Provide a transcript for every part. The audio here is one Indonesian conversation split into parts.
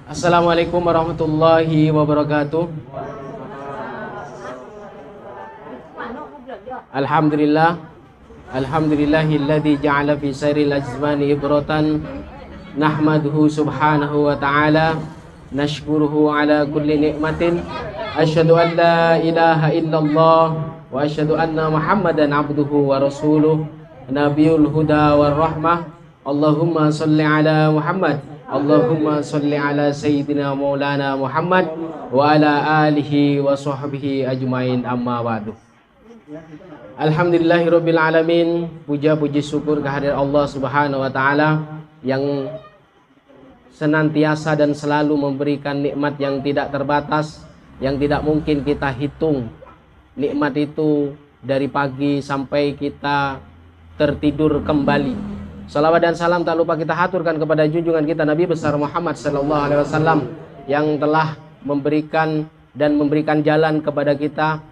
Assalamualaikum warahmatullahi wabarakatuh. Alhamdulillah. Alhamdulillahilladzi ja'ala fi sairil azmani ibratan. Nahmaduhu subhanahu wa ta'ala. Nashkuruhu ala kulli ni'matin. Asyhadu an la ilaha illallah wa asyhadu anna Muhammadan abduhu wa rasuluh. Nabiyul huda war rahmah. Allahumma salli ala Muhammad. Allahumma salli ala sayyidina maulana Muhammad wa ala alihi wa sahbihi ajmain, amma ba'du. Alhamdulillahirabbil alamin. Puja puji syukur kehadirat Allah Subhanahu wa taala yang senantiasa dan selalu memberikan nikmat yang tidak terbatas, yang tidak mungkin kita hitung. Nikmat itu dari pagi sampai kita tertidur kembali. Salawat dan salam tak lupa kita haturkan kepada junjungan kita Nabi besar Muhammad sallallahu alaihi wasallam yang telah memberikan jalan kepada kita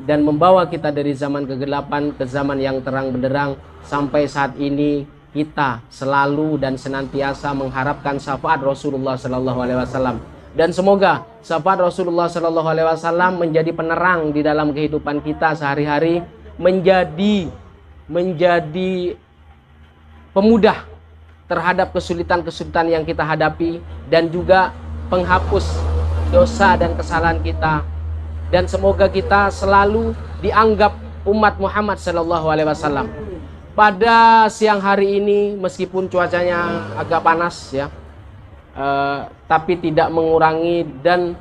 dan membawa kita dari zaman kegelapan ke zaman yang terang benderang sampai saat ini. Kita selalu dan senantiasa mengharapkan syafaat Rasulullah sallallahu alaihi wasallam, dan semoga syafaat Rasulullah sallallahu alaihi wasallam menjadi penerang di dalam kehidupan kita sehari-hari, menjadi pemudah terhadap kesulitan-kesulitan yang kita hadapi, dan juga penghapus dosa dan kesalahan kita. Dan semoga kita selalu dianggap umat Muhammad sallallahu alaihi wasallam. Pada siang hari ini meskipun cuacanya agak panas ya, tapi tidak mengurangi dan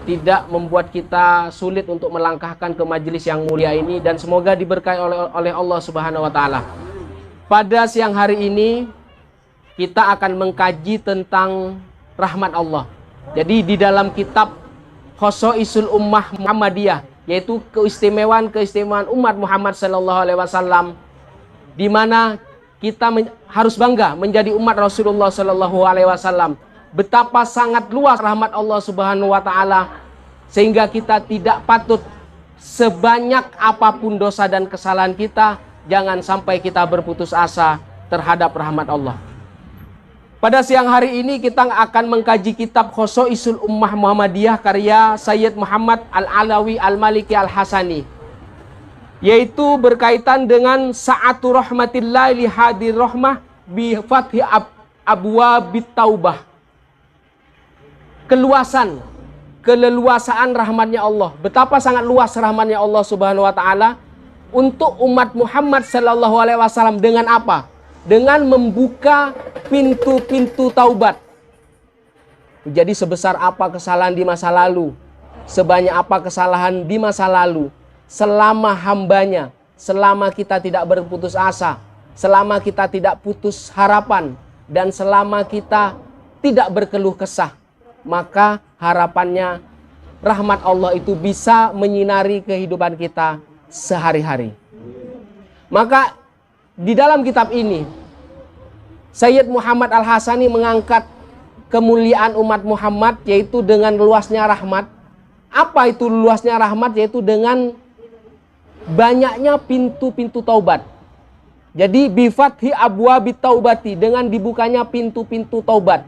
tidak membuat kita sulit untuk melangkahkan ke majelis yang mulia ini, dan semoga diberkahi oleh Allah Subhanahu wa taala. Pada siang hari ini kita akan mengkaji tentang rahmat Allah. Jadi di dalam kitab Khosaisul Ummah Muhammadiyah, yaitu keistimewaan umat Muhammad sallallahu alaihi wasallam, di mana kita harus bangga menjadi umat Rasulullah sallallahu alaihi wasallam. Betapa sangat luas rahmat Allah Subhanahu wa taala sehingga kita tidak patut, sebanyak apapun dosa dan kesalahan kita, jangan sampai kita berputus asa terhadap rahmat Allah. Pada siang hari ini kita akan mengkaji kitab Khosaisul Ummah Muhammadiyah karya Sayyid Muhammad Al-Alawi Al-Maliki Al-Hasani, yaitu berkaitan dengan sa'atu rahmatillah li hadir rahmah bi fathi abwabit taubah. Keleluasaan rahmatnya Allah. Betapa sangat luas rahmatnya Allah Subhanahu wa taala untuk umat Muhammad sallallahu alaihi wasallam. Dengan apa? Dengan membuka pintu-pintu taubat. Jadi sebesar apa kesalahan di masa lalu, sebanyak apa kesalahan di masa lalu, selama hambanya, selama kita tidak berputus asa, selama kita tidak putus harapan, dan selama kita tidak berkeluh kesah, maka harapannya rahmat Allah itu bisa menyinari kehidupan kita sehari-hari. Maka di dalam kitab ini Sayyid Muhammad Al-Hasani mengangkat kemuliaan umat Muhammad, yaitu dengan luasnya rahmat. Apa itu luasnya rahmat? Yaitu dengan banyaknya pintu-pintu taubat. Jadi bifathi abwabit taubati, dengan dibukanya pintu-pintu taubat.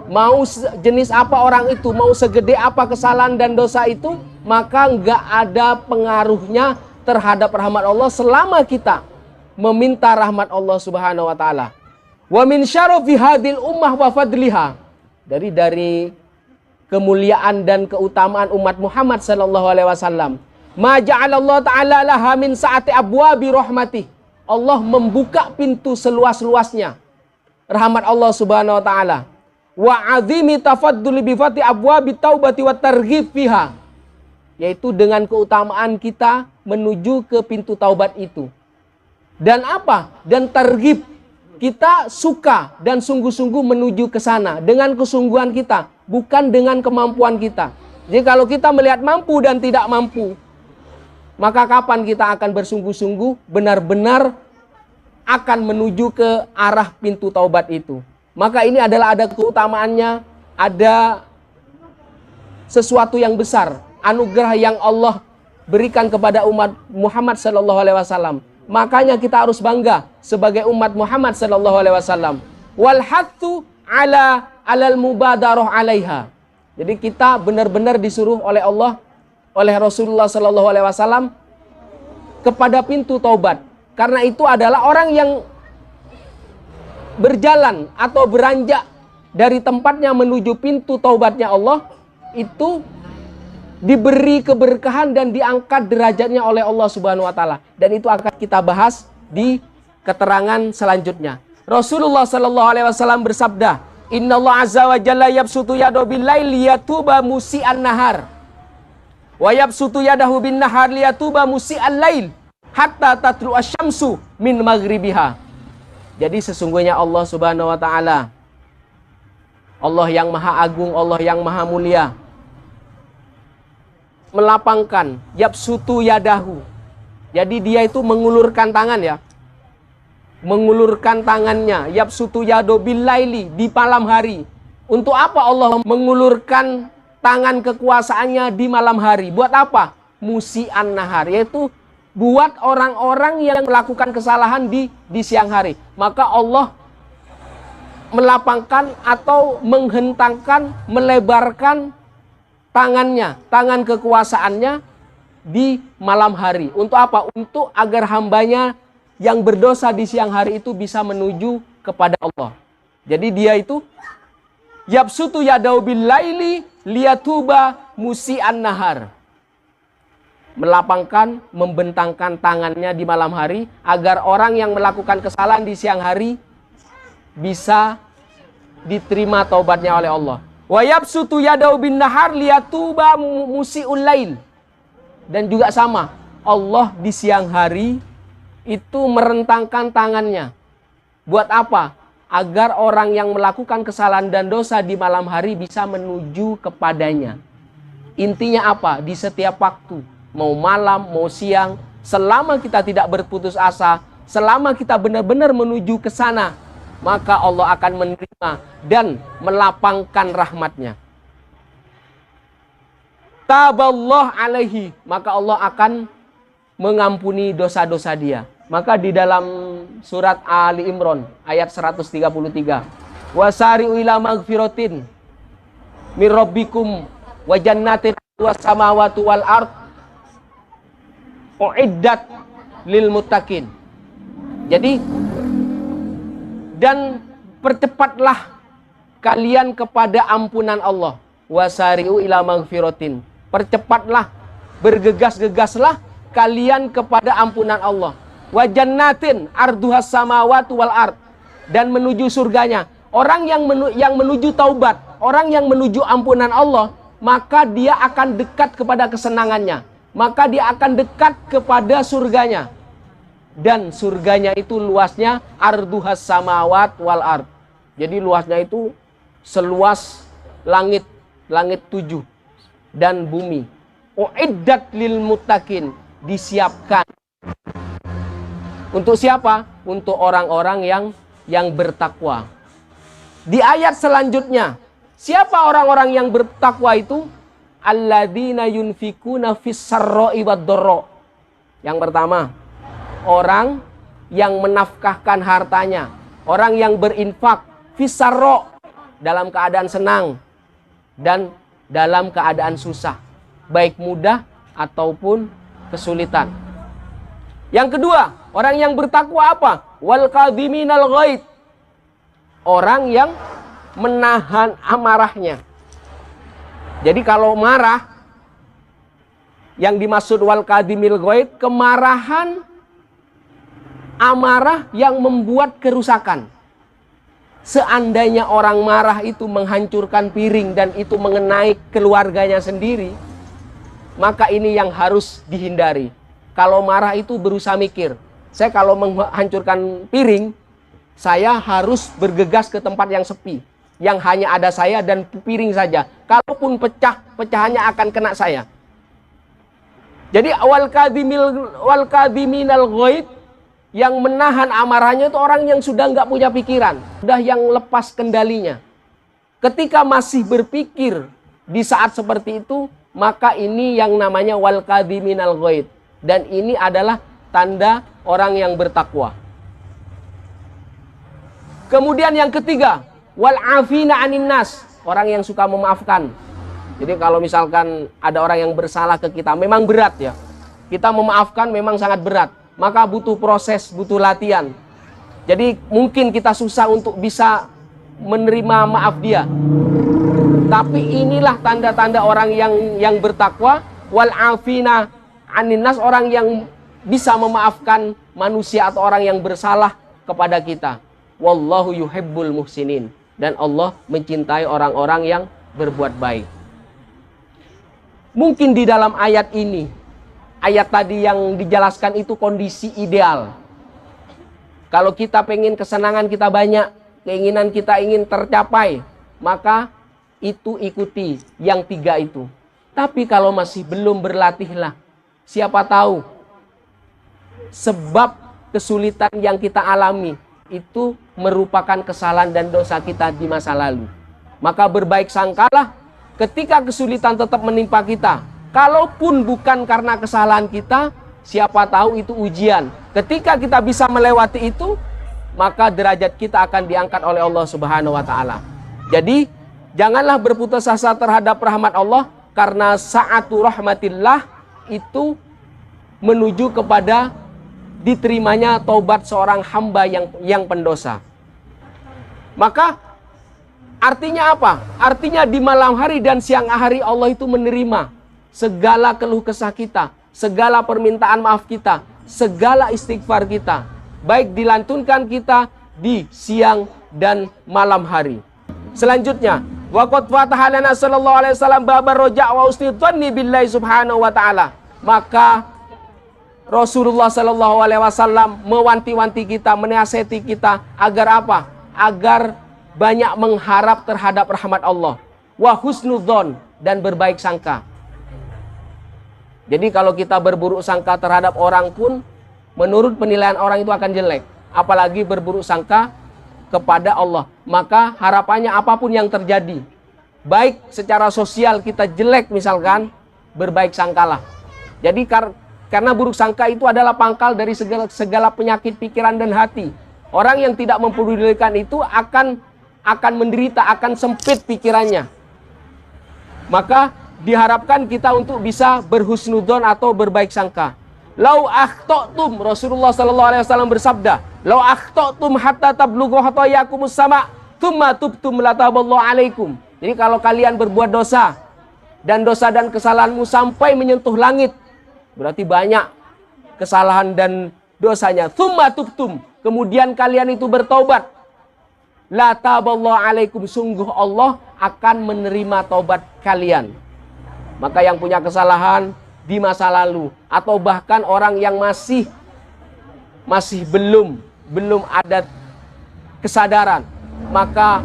Mau jenis apa orang itu, mau segede apa kesalahan dan dosa itu, maka nggak ada pengaruhnya terhadap rahmat Allah selama kita meminta rahmat Allah Subhanahu wa taala. Wa min syarafi hadil ummah wa fadliha, dari kemuliaan dan keutamaan umat Muhammad sallallahu alaihi wasallam, ma ja'alallahu ta'ala laha min sa'ati abwabi rahmatih. Allah membuka pintu seluas-luasnya rahmat Allah Subhanahu wa taala. Wa azimi tafadduli bi fati abwabi taubati wa targhib fiha, yaitu dengan keutamaan kita menuju ke pintu taubat itu. Dan apa? Dan targhib, kita suka dan sungguh-sungguh menuju ke sana dengan kesungguhan kita, bukan dengan kemampuan kita. Jadi kalau kita melihat mampu dan tidak mampu, maka kapan kita akan bersungguh-sungguh benar-benar akan menuju ke arah pintu taubat itu? Maka ini adalah ada keutamaannya, ada sesuatu yang besar, anugerah yang Allah berikan kepada umat Muhammad sallallahu alaihi wasallam. Makanya kita harus bangga sebagai umat Muhammad sallallahu alaihi wasallam. Wal hathu alal mubadarah alaiha. Jadi kita benar-benar disuruh oleh Allah, oleh Rasulullah Sallallahu Alaihi Wasallam kepada pintu taubat. Karena itu adalah orang yang berjalan atau beranjak dari tempatnya menuju pintu taubatnya Allah, itu diberi keberkahan dan diangkat derajatnya oleh Allah Subhanahu wa taala. Dan itu akan kita bahas di keterangan selanjutnya. Rasulullah Sallallahu Alaihi Wasallam bersabda, Innallaha azza wa jalla yabsutu yadahu bil laili liyatuba musi'an nahar wa yabsutu yadahu bin nahar liyatuba musi'al lail hatta tatlu asyamsu min maghribiha. Jadi sesungguhnya Allah Subhanahu wa taala, Allah yang maha agung, Allah yang maha mulia, melapangkan yabsutu yadahu. Jadi dia itu mengulurkan tangan ya. Mengulurkan tangannya, yabsutu yado billaili, di malam hari. Untuk apa Allah mengulurkan tangan kekuasaannya di malam hari? Buat apa? Musi'an nahar, yaitu buat orang-orang yang melakukan kesalahan di siang hari. Maka Allah melapangkan atau menghentangkan, melebarkan tangannya, tangan kekuasaannya di malam hari. Untuk apa? Untuk agar hambanya yang berdosa di siang hari itu bisa menuju kepada Allah. Jadi dia itu yabsutu yadau bil laili liyatuba musi'an nahar. Melapangkan, membentangkan tangannya di malam hari agar orang yang melakukan kesalahan di siang hari bisa diterima taubatnya oleh Allah. Wa yabsutu yadau bin nahar liyatuba musi'ul lail. Dan juga sama, Allah di siang hari itu merentangkan tangannya. Buat apa? Agar orang yang melakukan kesalahan dan dosa di malam hari bisa menuju kepadanya. Intinya apa? Di setiap waktu, mau malam, mau siang, selama kita tidak berputus asa, selama kita benar-benar menuju ke sana, maka Allah akan menerima dan melapangkan rahmatnya. Taballah alaihi, maka Allah akan mengampuni dosa-dosa dia. Maka di dalam surat Ali Imran ayat 133, wasari'u ila magfiratin mir rabbikum wa jannatin was samawati wal ard uiddat lil muttaqin. Jadi, dan percepatlah kalian kepada ampunan Allah. Wasari'u ila magfiratin, percepatlah, bergegas-gegaslah kalian kepada ampunan Allah. Wa jannatin arduhas samawati wal ard, dan menuju surganya. Orang yang menuju taubat, orang yang menuju ampunan Allah, maka dia akan dekat kepada kesenangannya, maka dia akan dekat kepada surganya. Dan surganya itu luasnya arduhas samawat wal ard. Jadi luasnya itu seluas langit 7 dan bumi. Uiddat lil muttaqin, disiapkan. Untuk siapa? Untuk orang-orang yang bertakwa. Di ayat selanjutnya, siapa orang-orang yang bertakwa itu? Alladzina yunfikuna fis sarra'i wad dharra. Yang pertama, orang yang menafkahkan hartanya, orang yang berinfak fis sarra, dalam keadaan senang dan dalam keadaan susah, baik mudah ataupun kesulitan. Yang kedua, orang yang bertakwa apa? Wal kadhiminal ghaid, orang yang menahan amarahnya. Jadi kalau marah, yang dimaksud wal kadhimil ghaid, kemarahan, amarah yang membuat kerusakan. Seandainya orang marah itu menghancurkan piring dan itu mengenai keluarganya sendiri, maka ini yang harus dihindari. Kalau marah itu berusaha mikir, saya kalau menghancurkan piring, saya harus bergegas ke tempat yang sepi, yang hanya ada saya dan piring saja. Kalaupun pecah, pecahannya akan kena saya. Jadi wal kadhiminal ghaid, yang menahan amarahnya itu orang yang sudah nggak punya pikiran, sudah yang lepas kendalinya. Ketika masih berpikir di saat seperti itu, maka ini yang namanya wal kadhiminal ghaid. Dan ini adalah tanda orang yang bertakwa. Kemudian yang ketiga, wal afina anin nas, orang yang suka memaafkan. Jadi kalau misalkan ada orang yang bersalah ke kita, memang berat ya. Kita memaafkan memang sangat berat. Maka butuh proses, butuh latihan. Jadi mungkin kita susah untuk bisa menerima maaf dia. Tapi inilah tanda-tanda orang yang bertakwa. Wal afina anin nas, orang yang bisa memaafkan manusia atau orang yang bersalah kepada kita. Wallahu yuhibbul muhsinin. Dan Allah mencintai orang-orang yang berbuat baik. Mungkin di dalam ayat ini, ayat tadi yang dijelaskan itu kondisi ideal. Kalau kita pengen kesenangan kita banyak, keinginan kita ingin tercapai, maka itu ikuti yang 3 itu. Tapi kalau masih belum berlatihlah, siapa tahu sebab kesulitan yang kita alami itu merupakan kesalahan dan dosa kita di masa lalu. Maka berbaik sangkalah ketika kesulitan tetap menimpa kita. Kalaupun bukan karena kesalahan kita, siapa tahu itu ujian. Ketika kita bisa melewati itu, maka derajat kita akan diangkat oleh Allah Subhanahu wa taala. Jadi, janganlah berputus asa terhadap rahmat Allah, karena sa'atu rahmatillah itu menuju kepada diterimanya taubat seorang hamba yang pendosa. Maka artinya apa? Artinya di malam hari dan siang hari Allah itu menerima segala keluh kesah kita, segala permintaan maaf kita, segala istighfar kita, baik dilantunkan kita di siang dan malam hari. Selanjutnya, waqad fataha lana sallallahu alaihi wasallam babar roja wa usni dhanni billahi subhanahu wa ta'ala. Maka Rasulullah sallallahu alaihi wasallam mewanti-wanti kita, menasihati kita agar apa? Agar banyak mengharap terhadap rahmat Allah. Wa husnudzon, dan berbaik sangka. Jadi kalau kita berburuk sangka terhadap orang pun, menurut penilaian orang itu akan jelek. Apalagi berburuk sangka kepada Allah. Maka harapannya apapun yang terjadi, baik secara sosial kita jelek misalkan, berbaik sangkalah. Jadi karena buruk sangka itu adalah pangkal dari segala penyakit pikiran dan hati. Orang yang tidak mempedulikan itu akan menderita, akan sempit pikirannya. Maka diharapkan kita untuk bisa berhusnudzon atau berbaik sangka. Lau akhtotum, Rasulullah sallallahu alaihi wasallam bersabda, lau akhtotum hatta tablughu khatayakumus sama, tsumma tubtum lataballahu alaikum. Jadi kalau kalian berbuat dosa dan kesalahanmu sampai menyentuh langit, berarti banyak kesalahan dan dosanya. Tsumma tubtum, kemudian kalian itu bertaubat, la taballahu alaikum, sungguh Allah akan menerima taubat kalian. Maka yang punya kesalahan di masa lalu, atau bahkan orang yang masih belum ada kesadaran, maka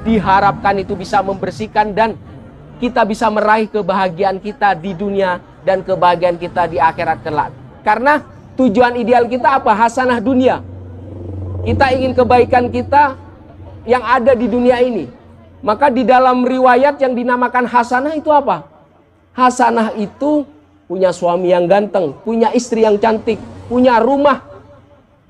diharapkan itu bisa membersihkan dan kita bisa meraih kebahagiaan kita di dunia dan kebahagiaan kita di akhirat kelak. Karena tujuan ideal kita apa? Hasanah dunia. Kita ingin kebaikan kita yang ada di dunia ini. Maka di dalam riwayat yang dinamakan hasanah itu apa? Hasanah itu punya suami yang ganteng, punya istri yang cantik, punya rumah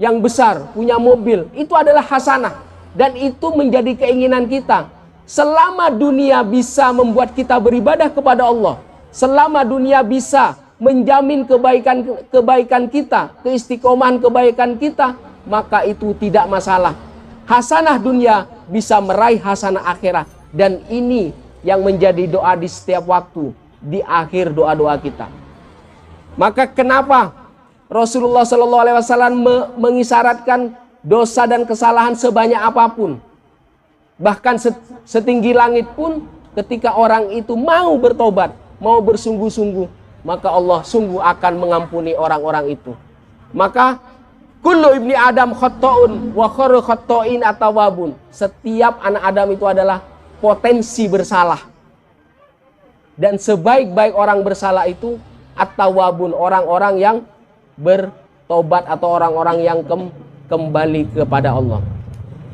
yang besar, punya mobil. Itu adalah hasanah. Dan itu menjadi keinginan kita. Selama dunia bisa membuat kita beribadah kepada Allah, selama dunia bisa menjamin kebaikan kita, keistiqomahan kebaikan kita, maka itu tidak masalah. Hasanah dunia bisa meraih hasanah akhirat. Dan ini yang menjadi doa di setiap waktu, di akhir doa-doa kita. Maka kenapa Rasulullah Shallallahu Alaihi Wasallam mengisyaratkan dosa dan kesalahan sebanyak apapun, bahkan setinggi langit pun, ketika orang itu mau bertobat, mau bersungguh-sungguh, maka Allah sungguh akan mengampuni orang-orang itu. Maka kullu ibni Adam khotta'un wa khairu khotta'in at-tawwabun. Setiap anak Adam itu adalah potensi bersalah. Dan sebaik-baik orang bersalah itu at-tawwabun, orang-orang yang bertobat atau orang-orang yang kembali kepada Allah.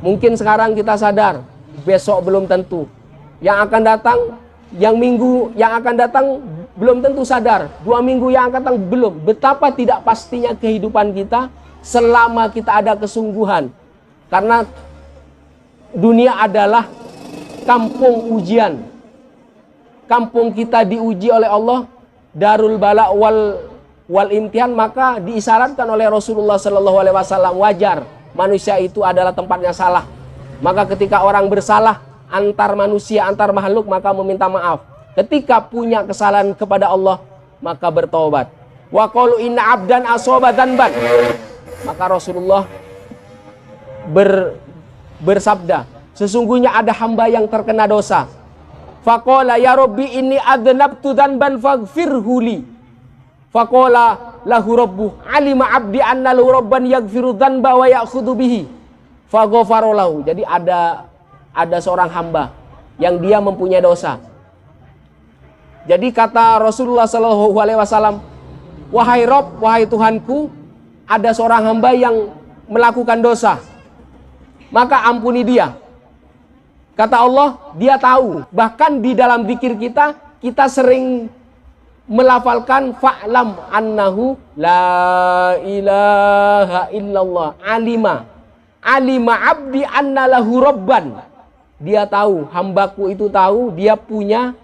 Mungkin sekarang kita sadar, besok belum tentu. Yang akan datang, yang minggu yang akan datang belum tentu sadar. 2 minggu yang akan datang belum. Betapa tidak pastinya kehidupan kita selama kita ada kesungguhan. Karena dunia adalah kampung ujian. kampung kita diuji oleh Allah, darul bala wal imtihan, maka diisyaratkan oleh Rasulullah Shallallahu Alaihi Wasallam, wajar manusia itu adalah tempatnya salah. Maka ketika orang bersalah antar manusia, antar makhluk, maka meminta maaf. Ketika punya kesalahan kepada Allah, maka bertobat. Wa qalu inna abdan asoba dzanban. Maka Rasulullah bersabda, sesungguhnya ada hamba yang terkena dosa. Faqala ya Rabbi inni adnabtu dzanban faghfirhu li. Faqala lahu rabbuh alima abdi anna lahu rabban yaghfiru dzanba wa ya'khudhu bihi. Faghfara lahu. Jadi ada seorang hamba yang dia mempunyai dosa. Jadi kata Rasulullah Shallallahu Alaihi Wasallam, wahai Rob, wahai Tuhanku, ada seorang hamba yang melakukan dosa, maka ampuni dia. Kata Allah, dia tahu. Bahkan di dalam zikir kita sering melafalkan fa'lam annahu la ilaha illallah. Alima abdi anna lahu rabban. Dia tahu, hambaku itu tahu, dia punya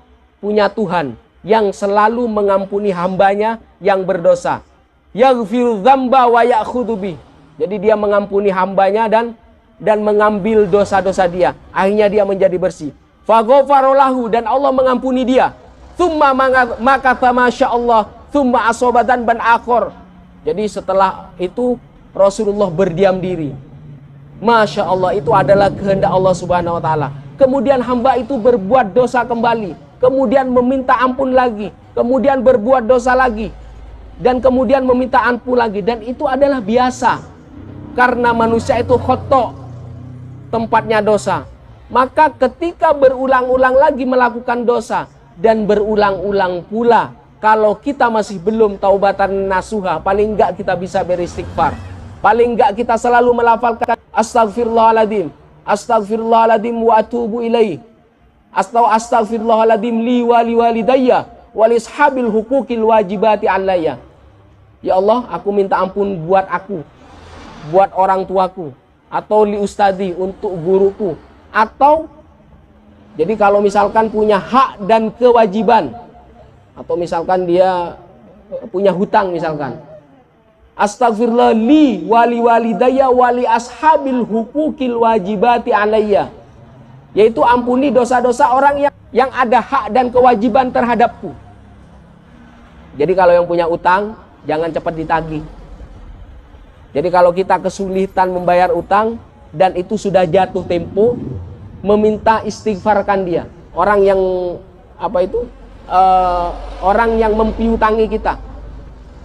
Tuhan yang selalu mengampuni hambanya yang berdosa. Yaghfiru dzamba wa ya'khudhu bih. Jadi dia mengampuni hambanya dan mengambil dosa-dosa dia. Akhirnya dia menjadi bersih. Faghfara lahu, dan Allah mengampuni dia. Tsumma makatha masyaallah, tsumma asaba dzanban akhar. Jadi setelah itu Rasulullah berdiam diri. Masya Allah, itu adalah kehendak Allah Subhanahu wa taala. Kemudian hamba itu berbuat dosa kembali, kemudian meminta ampun lagi, kemudian berbuat dosa lagi, dan kemudian meminta ampun lagi. Dan itu adalah biasa, karena manusia itu khoto, tempatnya dosa. Maka ketika berulang-ulang lagi melakukan dosa, dan berulang-ulang pula, kalau kita masih belum taubatan nasuha, paling enggak kita bisa beristighfar. Paling enggak kita selalu melafalkan astagfirullahaladzim, astagfirullahaladzim wa atubu ilaih, astagfirullahaladzim li wali walidayya walishabil hukukil wajibati alayya. Ya Allah, aku minta ampun buat aku, buat orang tuaku, atau li ustadi, untuk guruku. Atau jadi kalau misalkan punya hak dan kewajiban, atau misalkan dia punya hutang misalkan, astagfirullah li wali walidayya wali ashabil hukukil wajibati alayya, yaitu ampuni dosa-dosa orang yang ada hak dan kewajiban terhadapku. Jadi kalau yang punya utang, jangan cepat ditagih. Jadi kalau kita kesulitan membayar utang dan itu sudah jatuh tempo, meminta istighfarkan dia. Orang yang orang yang mempiutangi kita.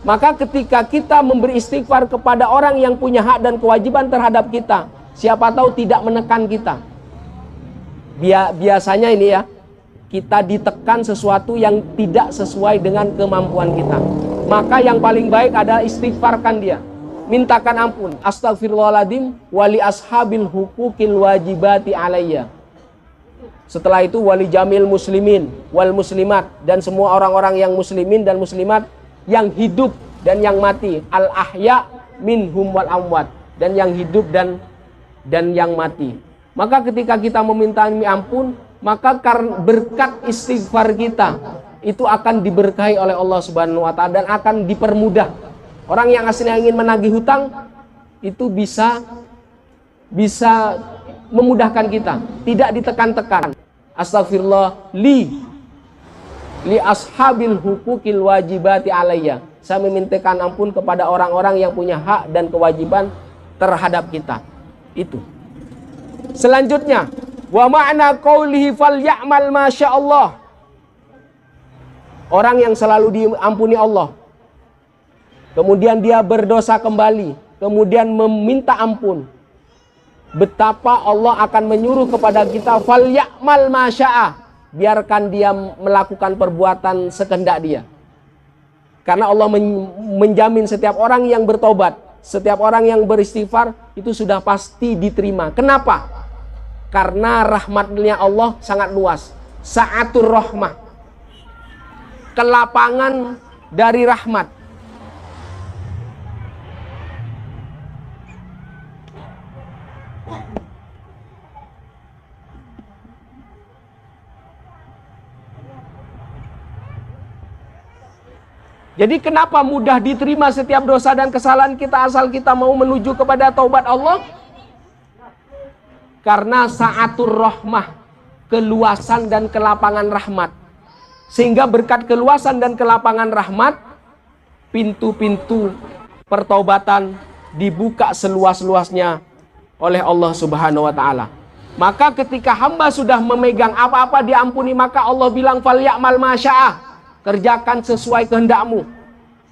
Maka ketika kita memberi istighfar kepada orang yang punya hak dan kewajiban terhadap kita, siapa tahu tidak menekan kita. Biasanya ini ya, kita ditekan sesuatu yang tidak sesuai dengan kemampuan kita. Maka yang paling baik adalah istighfarkan dia, mintakan ampun. Astagfirullahaladzim wali ashabil hukukil wajibati alayya. Setelah itu wali jamil muslimin wal muslimat, dan semua orang-orang yang muslimin dan muslimat yang hidup dan yang mati, al ahya minhum wal amwat, dan yang hidup dan yang mati. Maka ketika kita meminta ampun, maka karena berkat istighfar kita itu akan diberkahi oleh Allah Subhanahu wa taala dan akan dipermudah. Orang yang aslinya ingin menagih hutang itu bisa memudahkan kita, tidak ditekan-tekan. Astagfirullah li ashabil hukukil wajibati alayya. Saya memintakan ampun kepada orang-orang yang punya hak dan kewajiban terhadap kita. Itu. Selanjutnya, wa ma'na qaulihi falyamal masyaallah. Orang yang selalu diampuni Allah, kemudian dia berdosa kembali, kemudian meminta ampun, betapa Allah akan menyuruh kepada kita falyamal masya'a, biarkan dia melakukan perbuatan sekehendak dia. Karena Allah menjamin setiap orang yang bertobat, setiap orang yang beristighfar itu sudah pasti diterima. Kenapa? Karena rahmatnya Allah sangat luas. Sa'atur rahmah, kelapangan dari rahmat. Jadi kenapa mudah diterima setiap dosa dan kesalahan kita asal kita mau menuju kepada taubat Allah? Karena sa'atur rahmah, keluasan dan kelapangan rahmat. Sehingga berkat keluasan dan kelapangan rahmat, pintu-pintu pertaubatan dibuka seluas-luasnya oleh Allah Subhanahu wa taala. Maka ketika hamba sudah memegang apa-apa diampuni, maka Allah bilang falyamal masya'ah, kerjakan sesuai kehendakmu.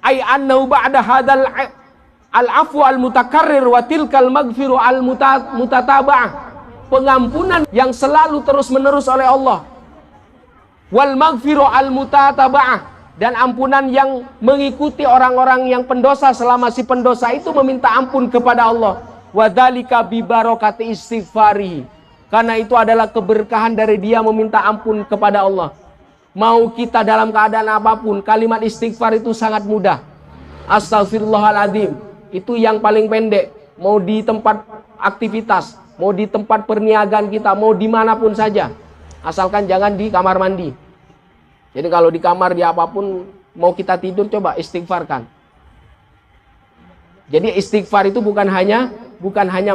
Ai annahu ba'da hadzal al-afwu al-mutakarrir wa tilkal maghfiru al-mutataba'ah. Pengampunan yang selalu terus-menerus oleh Allah. Wal maghfiru al-mutataba'ah, dan ampunan yang mengikuti orang-orang yang pendosa selama si pendosa itu meminta ampun kepada Allah. Wa dzalika bi barakati istighfari. Karena itu adalah keberkahan dari dia meminta ampun kepada Allah. Mau kita dalam keadaan apapun, kalimat istighfar itu sangat mudah. Astaghfirullahaladzim, itu yang paling pendek. Mau di tempat aktivitas, mau di tempat perniagaan kita, mau dimanapun saja. Asalkan jangan di kamar mandi. Jadi kalau di kamar, di apapun, mau kita tidur, coba istighfarkan. Jadi istighfar itu bukan hanya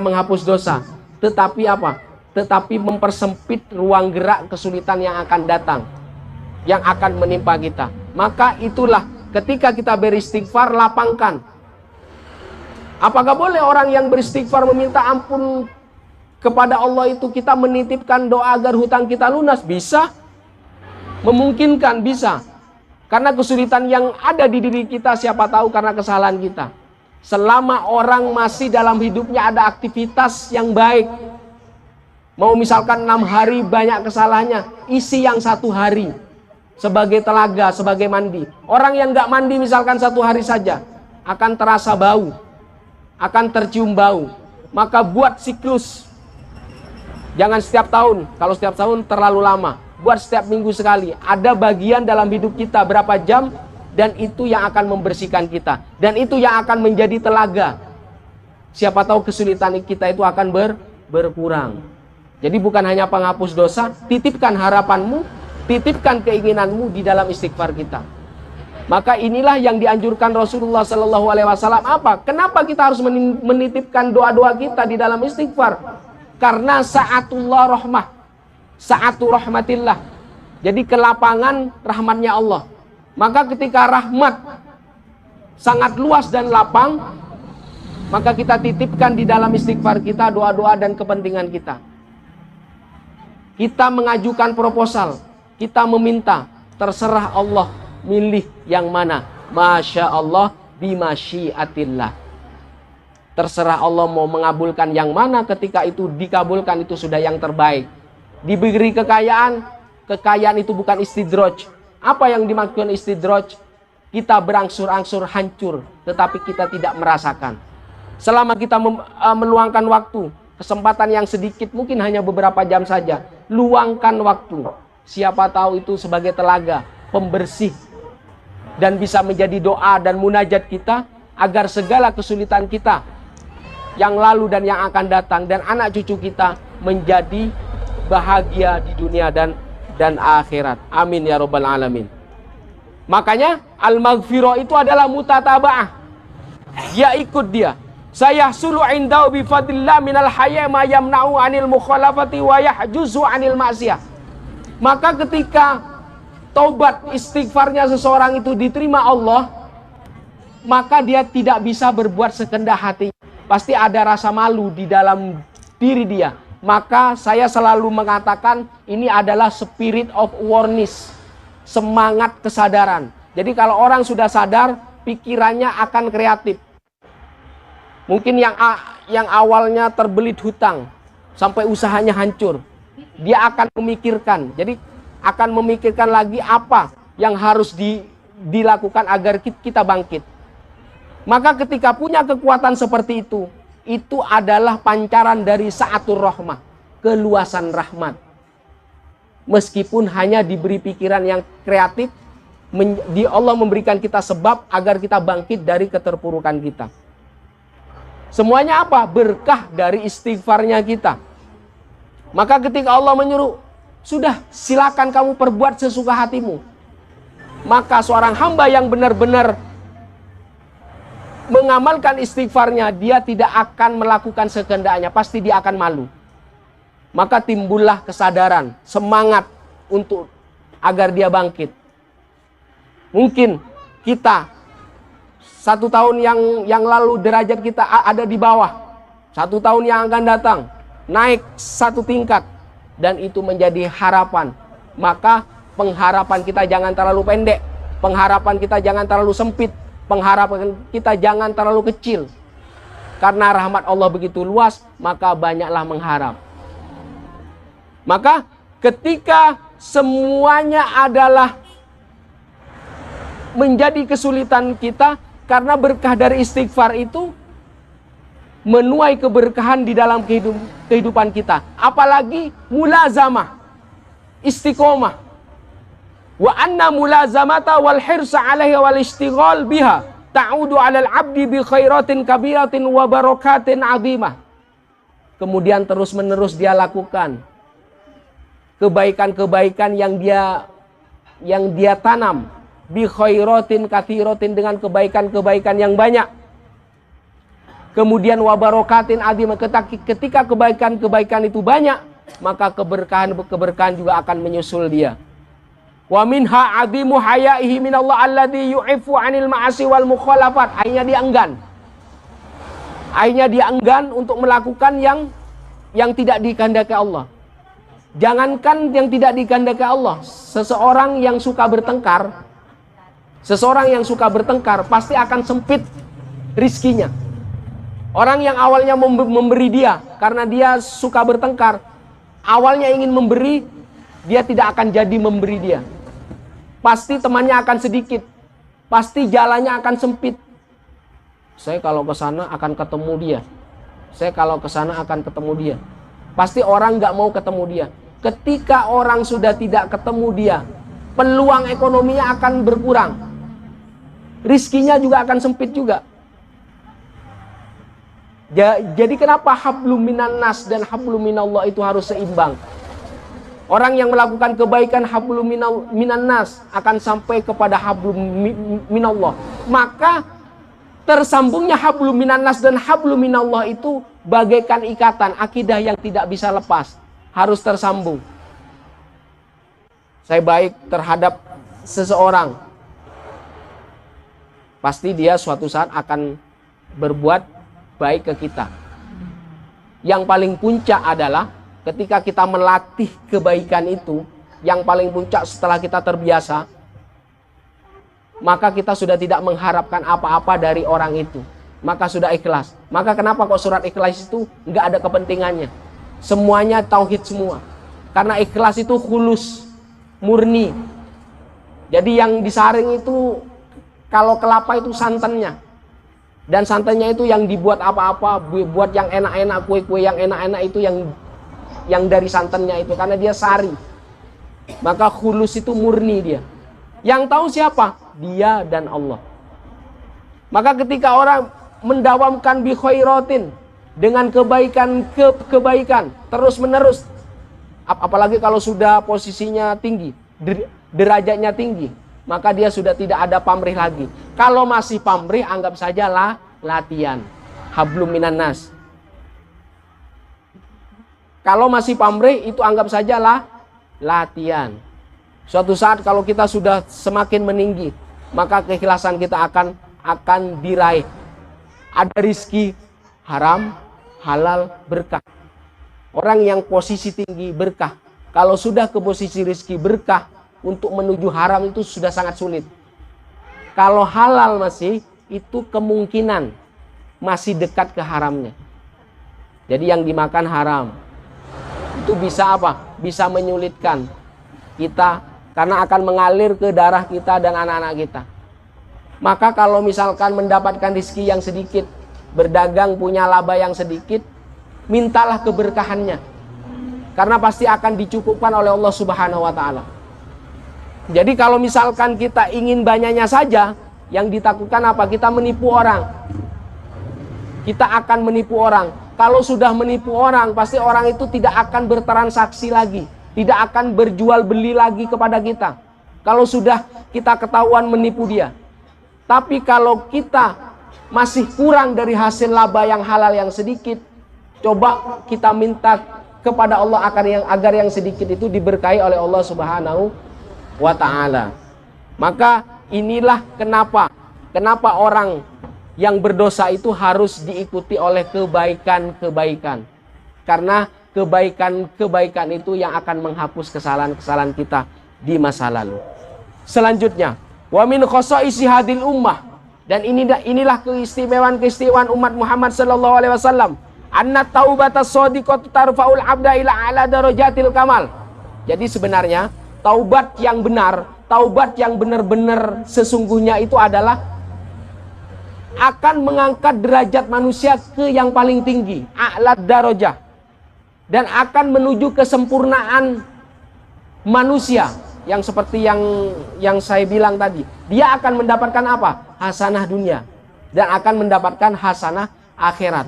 menghapus dosa, tetapi apa? Tetapi mempersempit ruang gerak kesulitan yang akan datang, yang akan menimpa kita. Maka itulah ketika kita beristighfar, lapangkan. Apakah boleh orang yang beristighfar meminta ampun kepada Allah itu kita menitipkan doa agar hutang kita lunas? Bisa. Memungkinkan, bisa. Karena kesulitan yang ada di diri kita siapa tahu karena kesalahan kita. Selama orang masih dalam hidupnya ada aktivitas yang baik, mau misalkan 6 hari banyak kesalahannya, isi yang 1 hari sebagai telaga, sebagai mandi. Orang yang nggak mandi misalkan 1 hari saja akan terasa bau, akan tercium bau. Maka buat siklus, jangan setiap tahun. Kalau setiap tahun terlalu lama, buat setiap minggu sekali. Ada bagian dalam hidup kita berapa jam, dan itu yang akan membersihkan kita, dan itu yang akan menjadi telaga. Siapa tahu kesulitan kita itu akan berkurang. Jadi bukan hanya penghapus dosa, titipkan harapanmu, titipkan keinginanmu di dalam istighfar kita. Maka inilah yang dianjurkan Rasulullah Sallallahu Alaihi Wasallam. Apa? Kenapa kita harus menitipkan doa-doa kita di dalam istighfar? Karena sa'atullah rahmah, sa'atu rahmatillah. Jadi kelapangan rahmatnya Allah. Maka ketika rahmat sangat luas dan lapang, maka kita titipkan di dalam istighfar kita doa-doa dan kepentingan kita. Kita mengajukan proposal, kita meminta, terserah Allah milih yang mana. Masya Allah bimasyiatillah. Terserah Allah mau mengabulkan yang mana, ketika itu dikabulkan itu sudah yang terbaik. Diberi kekayaan, kekayaan itu bukan istidraj. Apa yang dimaksudkan istidraj? Kita berangsur-angsur hancur, tetapi kita tidak merasakan. Selama kita meluangkan waktu, kesempatan yang sedikit, mungkin hanya beberapa jam saja, luangkan waktu. Siapa tahu itu sebagai telaga, pembersih, dan bisa menjadi doa dan munajat kita, agar segala kesulitan kita yang lalu dan yang akan datang, dan anak cucu kita menjadi bahagia di dunia dan akhirat. Amin ya rabbal alamin. Makanya al-maghfirah itu adalah mutataba'ah. Dia ikut dia. Sayahsulu indau bi fadlillah minal hayya ma yamna'u 'anil mukhalafati wa yahjuzu 'anil ma'siyah. Maka ketika taubat istighfarnya seseorang itu diterima Allah, maka dia tidak bisa berbuat sekehendak hati. Pasti ada rasa malu di dalam diri dia. Maka saya selalu mengatakan ini adalah spirit of awareness, semangat kesadaran. Jadi kalau orang sudah sadar, pikirannya akan kreatif. Mungkin yang awalnya terbelit hutang sampai usahanya hancur, dia akan memikirkan. Jadi akan memikirkan lagi apa yang harus dilakukan agar kita bangkit. Maka ketika punya kekuatan seperti itu adalah pancaran dari sa'atur rahmah, keluasan rahmat. Meskipun hanya diberi pikiran yang kreatif, Allah memberikan kita sebab agar kita bangkit dari keterpurukan kita. Semuanya apa? Berkah dari istighfarnya kita. Maka ketika Allah menyuruh, sudah silakan kamu perbuat sesuka hatimu. maka seorang hamba yang benar-benar mengamalkan istighfarnya, dia tidak akan melakukan sekehendaknya, pasti dia akan malu. Maka timbullah kesadaran, semangat untuk agar dia bangkit. Mungkin kita 1 tahun yang lalu derajat kita ada di bawah, 1 tahun yang akan datang naik 1 tingkat, dan itu menjadi harapan. Maka pengharapan kita jangan terlalu pendek, pengharapan kita jangan terlalu sempit, pengharapan kita jangan terlalu kecil. Karena rahmat Allah begitu luas, maka banyaklah mengharap. Maka ketika semuanya adalah menjadi kesulitan kita, karena berkah dari istighfar itu menuai keberkahan di dalam kehidupan kita. Apalagi mulazamah, istiqomah. Wa anna mulazamata wal hirsa alaihi wal istighal biha ta'udu 'alal 'abdi bi khairatin kabiratin wa barakatin 'azimah. Kemudian terus-menerus dia lakukan kebaikan-kebaikan yang dia tanam, bi khairatin katsiratin, dengan kebaikan-kebaikan yang banyak. Kemudian wabarokatin azim, ketika kebaikan-kebaikan itu banyak, maka keberkahan juga akan menyusul dia. Wa minha azimu hayaihi minallah alladhi yu'ifu 'anil ma'asi wal mukhalafat. Akhirnya dia enggan untuk melakukan yang tidak dikehendaki Allah. Jangankan yang tidak dikehendaki Allah, seseorang yang suka bertengkar pasti akan sempit rizkinya. Orang yang awalnya memberi dia, karena dia suka bertengkar, awalnya ingin memberi, dia tidak akan jadi memberi dia. Pasti temannya akan sedikit, pasti jalannya akan sempit. Saya kalau ke sana akan ketemu dia, saya kalau ke sana akan ketemu dia. Pasti orang nggak mau ketemu dia. Ketika orang sudah tidak ketemu dia, peluang ekonominya akan berkurang, rizkinya juga akan sempit juga. Jadi kenapa hablum minan nas dan hablum minallah itu harus seimbang? Orang yang melakukan kebaikan hablum minan nas akan sampai kepada hablum minallah. Maka tersambungnya hablum minan nas dan hablum minallah itu bagaikan ikatan akidah yang tidak bisa lepas, harus tersambung. Saya baik terhadap seseorang, pasti dia suatu saat akan berbuat baik ke kita. Yang paling puncak adalah ketika kita melatih kebaikan itu, yang paling puncak setelah kita terbiasa, maka kita sudah tidak mengharapkan apa-apa dari orang itu, maka sudah ikhlas. Maka kenapa kok surat ikhlas itu nggak ada kepentingannya, semuanya tauhid semua, karena ikhlas itu khulus, murni. Jadi yang disaring itu, kalau kelapa itu santannya, dan santannya itu yang dibuat apa-apa, buat yang enak-enak, kue-kue yang enak-enak itu yang dari santannya itu, karena dia sari. Maka khulus itu murni dia. Yang tahu siapa? Dia dan Allah. Maka ketika orang mendawamkan bi khairatin, dengan kebaikan terus menerus, apalagi kalau sudah posisinya tinggi, derajatnya tinggi, maka dia sudah tidak ada pamrih lagi. Kalau masih pamrih, anggap sajalah latihan hablum minan nas. Kalau masih pamrih, itu anggap sajalah latihan. Suatu saat kalau kita sudah semakin meninggi, maka keikhlasan kita akan diraih. Ada rizki haram, halal, berkah. Orang yang posisi tinggi berkah. Kalau sudah ke posisi rizki berkah, untuk menuju haram itu sudah sangat sulit. Kalau halal masih, itu kemungkinan masih dekat ke haramnya. Jadi yang dimakan haram itu bisa apa? Bisa menyulitkan kita, karena akan mengalir ke darah kita dan anak-anak kita. Maka kalau misalkan mendapatkan rezeki yang sedikit, berdagang punya laba yang sedikit, mintalah keberkahannya, karena pasti akan dicukupkan oleh Allah Subhanahu wa Ta'ala. Jadi kalau misalkan kita ingin banyaknya saja, yang ditakutkan apa? Kita menipu orang. Kita akan menipu orang. Kalau sudah menipu orang, pasti orang itu tidak akan bertransaksi lagi, tidak akan berjual beli lagi kepada kita. Kalau sudah kita ketahuan menipu dia. Tapi kalau kita masih kurang dari hasil laba yang halal yang sedikit, coba kita minta kepada Allah agar yang sedikit itu diberkahi oleh Allah Subhanahu wa ta'ala. Maka inilah kenapa orang yang berdosa itu harus diikuti oleh kebaikan-kebaikan. Karena kebaikan-kebaikan itu yang akan menghapus kesalahan-kesalahan kita di masa lalu. Selanjutnya, wa min khosa'isi hadil ummah, dan inilah keistimewaan umat Muhammad sallallahu alaihi wasallam, anna taubatas shadiqatu tarfa'ul abda ila ala darajatil kamal. Jadi sebenarnya taubat yang benar-benar sesungguhnya itu adalah akan mengangkat derajat manusia ke yang paling tinggi, a'la darajah, dan akan menuju kesempurnaan manusia yang seperti yang saya bilang tadi. Dia akan mendapatkan apa? Hasanah dunia, dan akan mendapatkan hasanah akhirat.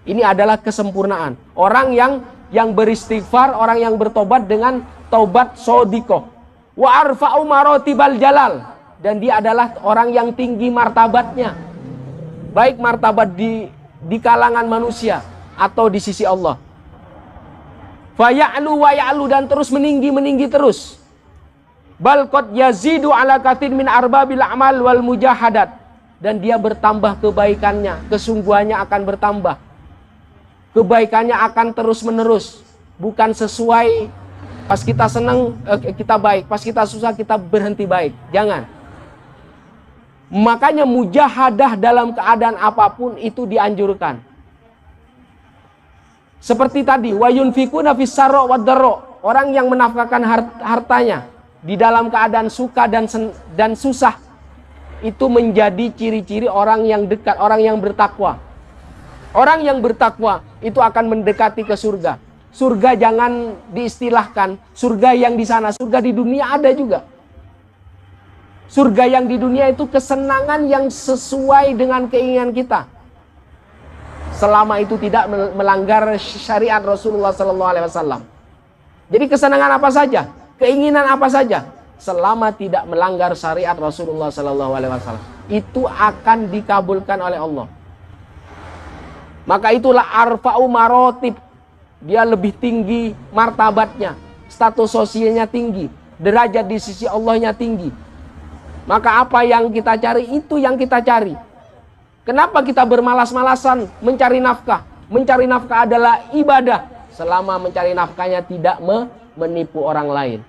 Ini adalah kesempurnaan. Orang yang beristighfar, orang yang bertobat dengan taubat shadiqah. Wa arfa'u maratibal jalal, dan dia adalah orang yang tinggi martabatnya, baik martabat di kalangan manusia atau di sisi Allah. Faya'lu wa ya'lu, dan terus meninggi terus. Bal qad yazidu ala katsir min arbabil a'mal wal mujahadat, dan dia bertambah kebaikannya, kesungguhannya akan bertambah. Kebaikannya akan terus menerus, bukan sesuai pas kita senang kita baik, pas kita susah kita berhenti baik. Jangan. Makanya mujahadah dalam keadaan apapun itu dianjurkan. Seperti tadi, wa yunfikuna fis sarra wad dharra, orang yang menafkahkan hartanya di dalam keadaan suka dan susah, itu menjadi ciri-ciri orang yang dekat, orang yang bertakwa. Orang yang bertakwa itu akan mendekati ke surga. Surga jangan diistilahkan surga yang di sana, surga di dunia ada juga. Surga yang di dunia itu kesenangan yang sesuai dengan keinginan kita, selama itu tidak melanggar syariat Rasulullah SAW. Jadi kesenangan apa saja, keinginan apa saja, selama tidak melanggar syariat Rasulullah SAW, itu akan dikabulkan oleh Allah. Maka itulah arfa'u marotib, dia lebih tinggi martabatnya, status sosialnya tinggi, derajat di sisi Allahnya tinggi. Maka apa yang kita cari, itu yang kita cari. Kenapa kita bermalas-malasan mencari nafkah? Mencari nafkah adalah ibadah, selama mencari nafkahnya tidak menipu orang lain,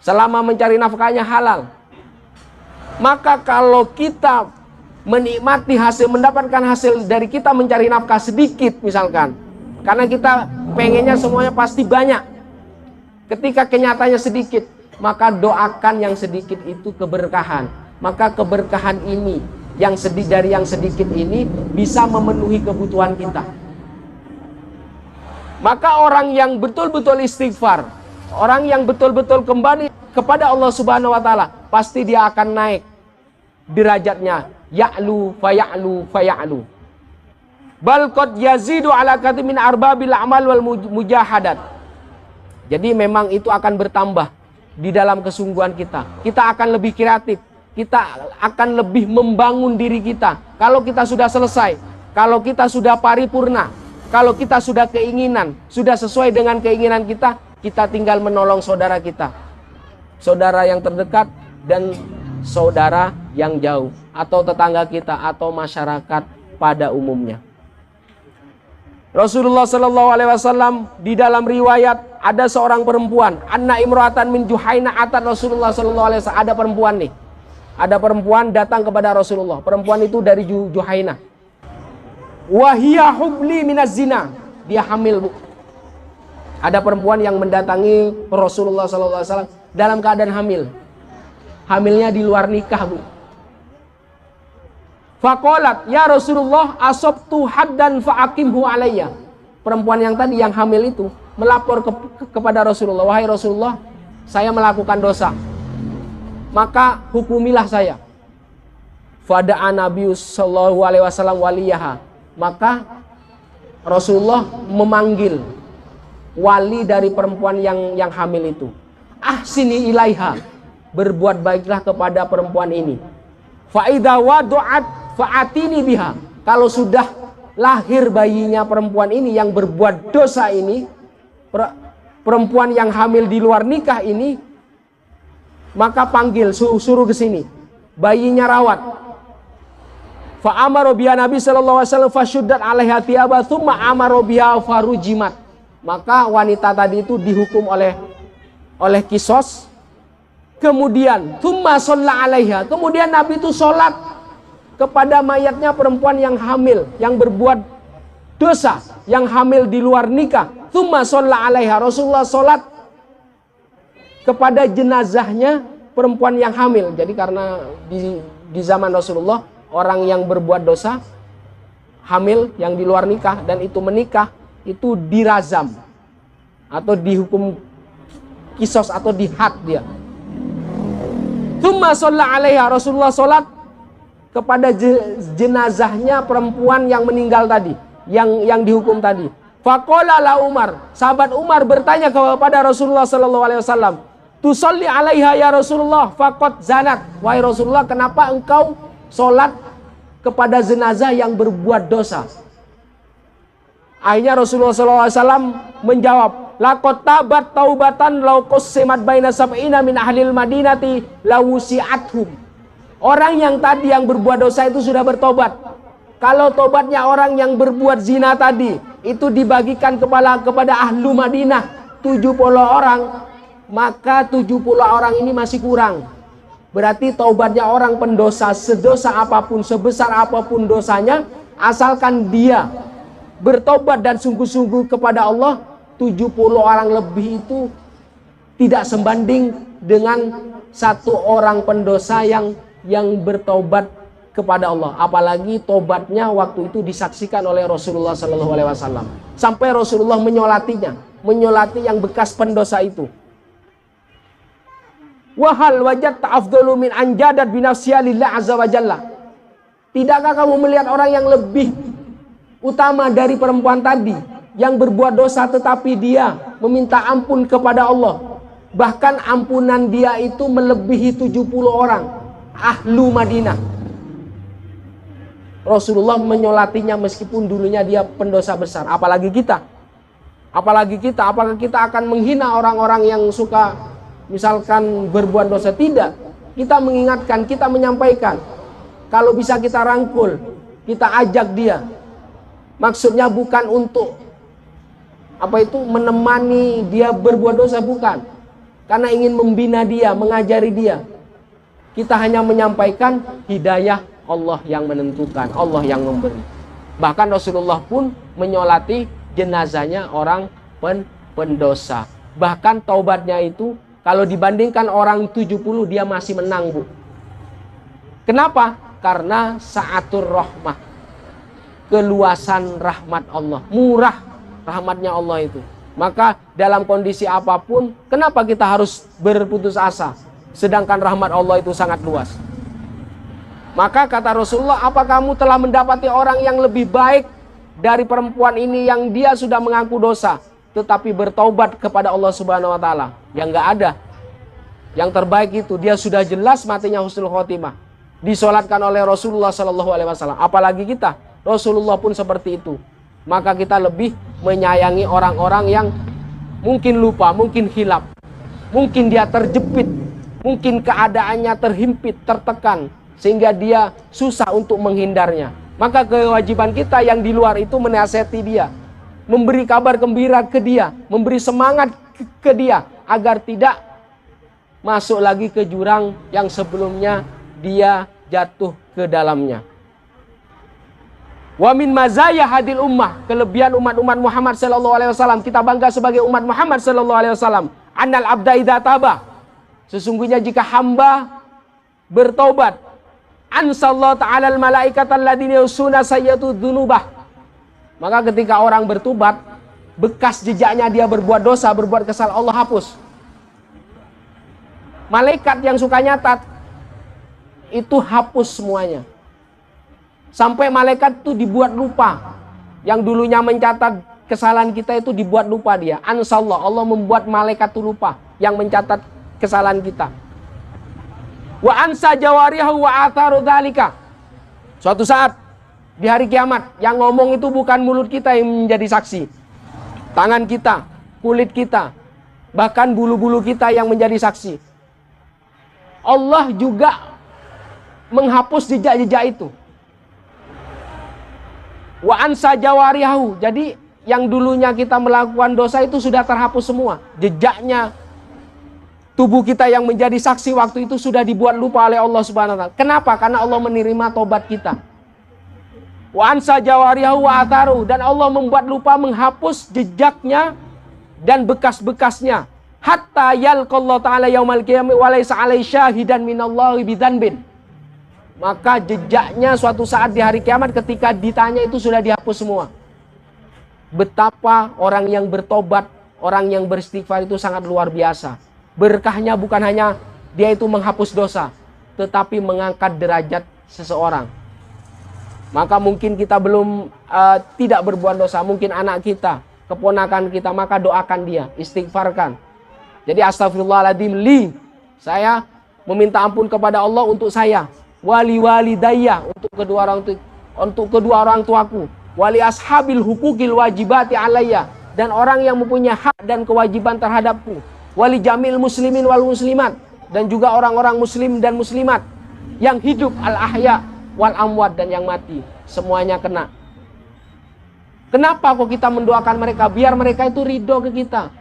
selama mencari nafkahnya halal. Maka kalau kita menikmati hasil, mendapatkan hasil dari kita mencari nafkah sedikit misalkan, karena kita pengennya semuanya pasti banyak, ketika kenyataannya sedikit, maka doakan yang sedikit itu keberkahan. Maka keberkahan ini dari yang sedikit ini bisa memenuhi kebutuhan kita. Maka orang yang betul-betul istighfar, orang yang betul-betul kembali kepada Allah Subhanahu wa taala, pasti dia akan naik derajatnya, ya'lu faya'lu faya'lu. Bal qad yazidu ala katsir min arbabil a'mal wal mujahadat. Jadi memang itu akan bertambah di dalam kesungguhan kita. Kita akan lebih kreatif, kita akan lebih membangun diri kita. Kalau kita sudah selesai, kalau kita sudah paripurna, kalau kita sudah keinginan, sudah sesuai dengan keinginan kita, kita tinggal menolong saudara kita, saudara yang terdekat dan saudara yang jauh, atau tetangga kita, atau masyarakat pada umumnya. Rasulullah Sallallahu Alaihi Wasallam di dalam riwayat ada seorang perempuan, anna imro'atan min Juhaina atat Rasulullah Sallallahu Alaihi Wasallam. Ada perempuan nih, ada perempuan datang kepada Rasulullah. Perempuan itu dari Juhaina. Wahia hubli minaz zina, dia hamil, bu. Ada perempuan yang mendatangi Rasulullah Sallallahu Alaihi Wasallam dalam keadaan hamil. Hamilnya di luar nikah, bu. Faqalat, ya Rasulullah, asabtu haddan fa'aqimhu alayya. Perempuan yang tadi yang hamil itu melapor kepada Rasulullah, wahai Rasulullah, saya melakukan dosa, maka hukumilah saya. Fada'a Nabi sallallahu alaihi wasallam waliyaha. Maka Rasulullah memanggil wali dari perempuan yang hamil itu. ahsini ilaiha, berbuat baiklah kepada perempuan ini. Fa idza wadu'at fa'atini biha, kalau sudah lahir bayinya perempuan ini yang berbuat dosa ini, perempuan yang hamil di luar nikah ini, maka panggil, suruh ke sini, bayinya rawat. Fa amara biha Nabi sallallahu alaihi wasallam fasyuddat alaiha thiyaba tsumma amara biha farujimat. Maka wanita tadi itu dihukum oleh kisos. Kemudian tsumma shalla alaiha, kemudian Nabi itu sholat kepada mayatnya perempuan yang hamil, yang berbuat dosa, yang hamil di luar nikah. Tsumma shalla alaiha, Rasulullah sholat kepada jenazahnya perempuan yang hamil. Jadi karena di zaman Rasulullah orang yang berbuat dosa hamil yang di luar nikah dan itu menikah itu dirazam atau dihukum kisos atau dihad dia. Tsumma shalla alaiha, Rasulullah sholat kepada jenazahnya perempuan yang meninggal tadi, yang dihukum tadi. Faqala la Umar, sahabat Umar bertanya kepada Rasulullah sallallahu alaihi wasallam, tusalli alaiha ya Rasulullah faqad zanat, wahai Rasulullah, kenapa engkau sholat kepada jenazah yang berbuat dosa? Akhirnya Rasulullah SAW menjawab, laqad tabat taubatan law qussimat baina sab'ina min ahlil madinati lawusi'athum. Orang yang tadi yang berbuat dosa itu sudah bertobat. Kalau tobatnya orang yang berbuat zina tadi itu dibagikan kepada ahlu Madinah 70 orang, maka 70 orang ini masih kurang. Berarti taubatnya orang pendosa, sedosa apapun, sebesar apapun dosanya, asalkan dia bertobat dan sungguh-sungguh kepada Allah, 70 orang lebih itu tidak sebanding dengan satu orang pendosa yang bertobat kepada Allah. Apalagi tobatnya waktu itu disaksikan oleh Rasulullah SAW. Sampai Rasulullah menyolati yang bekas pendosa itu. Wahal wajad ta'afdalu min anjadat binafsiya lillah azza wa jalla. Tidakkah kamu melihat orang yang lebih utama dari perempuan tadi yang berbuat dosa tetapi dia meminta ampun kepada Allah? Bahkan ampunan dia itu melebihi 70 orang ahlu Madinah. Rasulullah menyolatinya meskipun dulunya dia pendosa besar. Apalagi kita, apakah kita akan menghina orang-orang yang suka misalkan berbuat dosa? Tidak. Kita mengingatkan, kita menyampaikan. Kalau bisa kita rangkul, kita ajak dia. Maksudnya bukan untuk menemani dia berbuat dosa, bukan. Karena ingin membina dia, mengajari dia. Kita hanya menyampaikan hidayah Allah yang menentukan, Allah yang memberi. Bahkan Rasulullah pun menyolati jenazahnya orang pendosa. Bahkan taubatnya itu kalau dibandingkan orang 70 dia masih menang, Bu. Kenapa? Karena sa'atur rahmah, keluasan rahmat Allah, murah rahmatnya Allah itu. Maka dalam kondisi apapun, kenapa kita harus berputus asa? Sedangkan rahmat Allah itu sangat luas. Maka kata Rasulullah, apa kamu telah mendapati orang yang lebih baik dari perempuan ini yang dia sudah mengaku dosa tetapi bertaubat kepada Allah Subhanahu wa taala? Yang enggak ada. Yang terbaik itu dia sudah jelas matinya husnul khotimah, disolatkan oleh Rasulullah sallallahu alaihi wasallam. Apalagi kita, Rasulullah pun seperti itu. Maka kita lebih menyayangi orang-orang yang mungkin lupa, mungkin hilap, mungkin dia terjepit, mungkin keadaannya terhimpit, tertekan, sehingga dia susah untuk menghindarnya. Maka kewajiban kita yang di luar itu menasihati dia, memberi kabar gembira ke dia, memberi semangat ke dia agar tidak masuk lagi ke jurang yang sebelumnya dia jatuh ke dalamnya. Wa min mazaya hadil ummah, kelebihan umat Muhammad sallallahu alaihi wasallam, kita bangga sebagai umat Muhammad sallallahu alaihi wasallam. Annal abda idza taba, sesungguhnya jika hamba bertaubat, ansallahu ta'ala al malaikata alladziina yusuna sayyatu dzunubah, maka ketika orang bertobat, bekas jejaknya dia berbuat dosa, berbuat kesalahan, Allah hapus. Malaikat yang suka nyatat itu hapus semuanya. Sampai malaikat itu dibuat lupa. Yang dulunya mencatat kesalahan kita itu dibuat lupa dia. Ansallah, Allah membuat malaikat itu lupa yang mencatat kesalahan kita. Wa ansa jawarihu wa atharu dzalika. Suatu saat di hari kiamat, yang ngomong itu bukan mulut kita yang menjadi saksi. Tangan kita, kulit kita, bahkan bulu-bulu kita yang menjadi saksi. Allah juga menghapus jejak-jejak itu. Wa ansa jawarihu. Jadi yang dulunya kita melakukan dosa itu sudah terhapus semua. Jejaknya, tubuh kita yang menjadi saksi waktu itu sudah dibuat lupa oleh Allah Subhanahu wa taala. Kenapa? Karena Allah menerima tobat kita. Wa ansa jawarihu wa atharu, dan Allah membuat lupa, menghapus jejaknya dan bekas-bekasnya. Hatta yalqallahu ta'ala yaumal qiyamah wa laysa 'alaihi syahidan minallahi bidzanbin. Maka jejaknya suatu saat di hari kiamat ketika ditanya itu sudah dihapus semua. Betapa orang yang bertobat, orang yang beristighfar itu sangat luar biasa. Berkahnya bukan hanya dia itu menghapus dosa, tetapi mengangkat derajat seseorang. Maka mungkin kita belum tidak berbuat dosa, mungkin anak kita, keponakan kita, maka doakan dia, istighfarkan. Jadi astagfirullahaladzim li, saya meminta ampun kepada Allah untuk saya, wali walidayya, untuk kedua orang tuaku, wali ashabil hukukil wajibati alayya, dan orang yang mempunyai hak dan kewajiban terhadapku, wali jamil muslimin wal muslimat, dan juga orang-orang muslim dan muslimat yang hidup, al ahya wal amwat, dan yang mati, semuanya kena. Kenapa kok kita mendoakan mereka? Biar mereka itu ridho ke kita.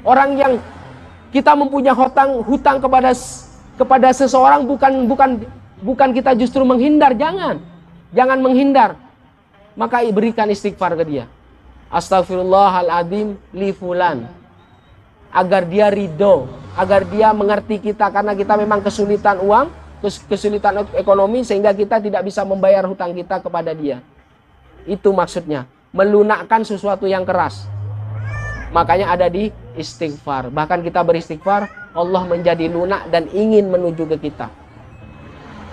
Orang yang kita mempunyai hutang kepada seseorang, bukan kita justru menghindar. Jangan menghindar. Maka berikan istighfar ke dia. Astaghfirullahaladzim li fulan, agar dia ridho, agar dia mengerti kita, karena kita memang kesulitan uang, kesulitan ekonomi, sehingga kita tidak bisa membayar hutang kita kepada dia. Itu maksudnya, melunakkan sesuatu yang keras. Makanya ada di istighfar. Bahkan kita beristighfar, Allah menjadi lunak dan ingin menuju ke kita.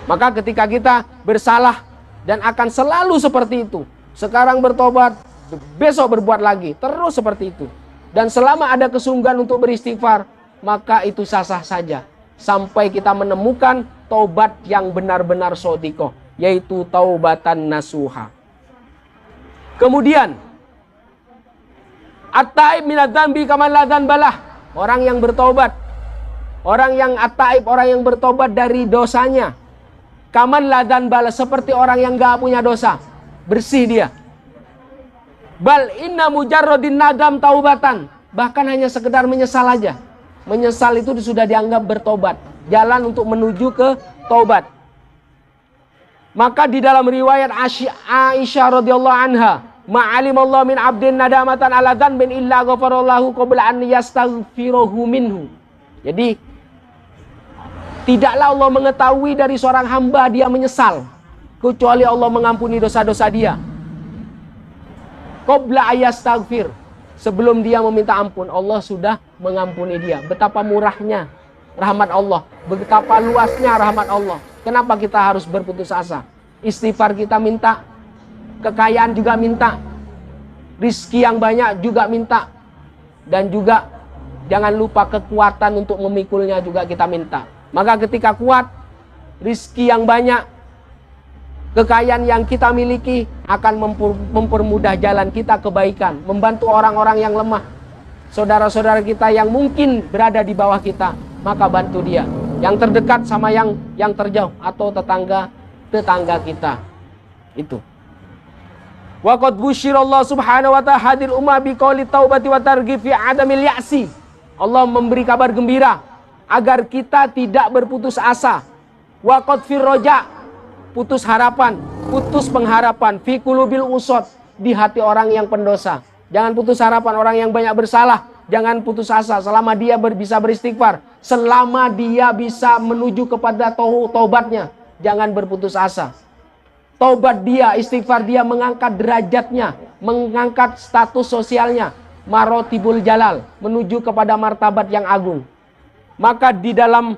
Maka ketika kita bersalah dan akan selalu seperti itu, sekarang bertobat, besok berbuat lagi, terus seperti itu, dan selama ada kesungguhan untuk beristighfar, maka itu sah-sah saja sampai kita menemukan taubat yang benar-benar shodiqoh, yaitu taubatan nasuha. Kemudian at-taib minadz-dzambi kaman la dzanbalah, orang yang bertobat, orang yang at-taib, orang yang bertobat dari dosanya, kaman la dzanbalah, seperti orang yang gak punya dosa, bersih dia. Bal inna mujarradin nadam taubatan, bahkan hanya sekedar menyesal aja. Menyesal itu sudah dianggap bertobat, jalan untuk menuju ke taubat. Maka di dalam riwayat Aisyah radhiyallahu anha, ma'alimallahu min abdin nadamatan ala dzanbin illa ghafarallahu qabla an yastaghfiruhu minhu. Jadi tidaklah Allah mengetahui dari seorang hamba dia menyesal kecuali Allah mengampuni dosa-dosa dia. Qabla ayastaghfir, sebelum dia meminta ampun, Allah sudah mengampuni dia. Betapa murahnya rahmat Allah, betapa luasnya rahmat Allah. Kenapa kita harus berputus asa? Istighfar kita minta, kekayaan juga minta, rizki yang banyak juga minta, dan juga jangan lupa kekuatan untuk memikulnya juga kita minta. Maka ketika kuat, rizki yang banyak, kekayaan yang kita miliki akan mempermudah jalan kita kebaikan, membantu orang-orang yang lemah, saudara-saudara kita yang mungkin berada di bawah kita, maka bantu dia, yang terdekat sama yang terjauh, atau tetangga kita. Itu. Wa qad busyirallahu subhanahu wa ta'ala hadir ummah biqauli taubati wa targhib fi adamil ya'si. Allah memberi kabar gembira agar kita tidak berputus asa. Wa qad fir roja, putus harapan, putus pengharapan, fi qulubil usad, di hati orang yang pendosa. Jangan putus harapan orang yang banyak bersalah, jangan putus asa selama dia bisa beristighfar, selama dia bisa menuju kepada taubatnya, jangan berputus asa. Taubat dia, istighfar dia mengangkat derajatnya, mengangkat status sosialnya, marotibul jalal, menuju kepada martabat yang agung. Maka di dalam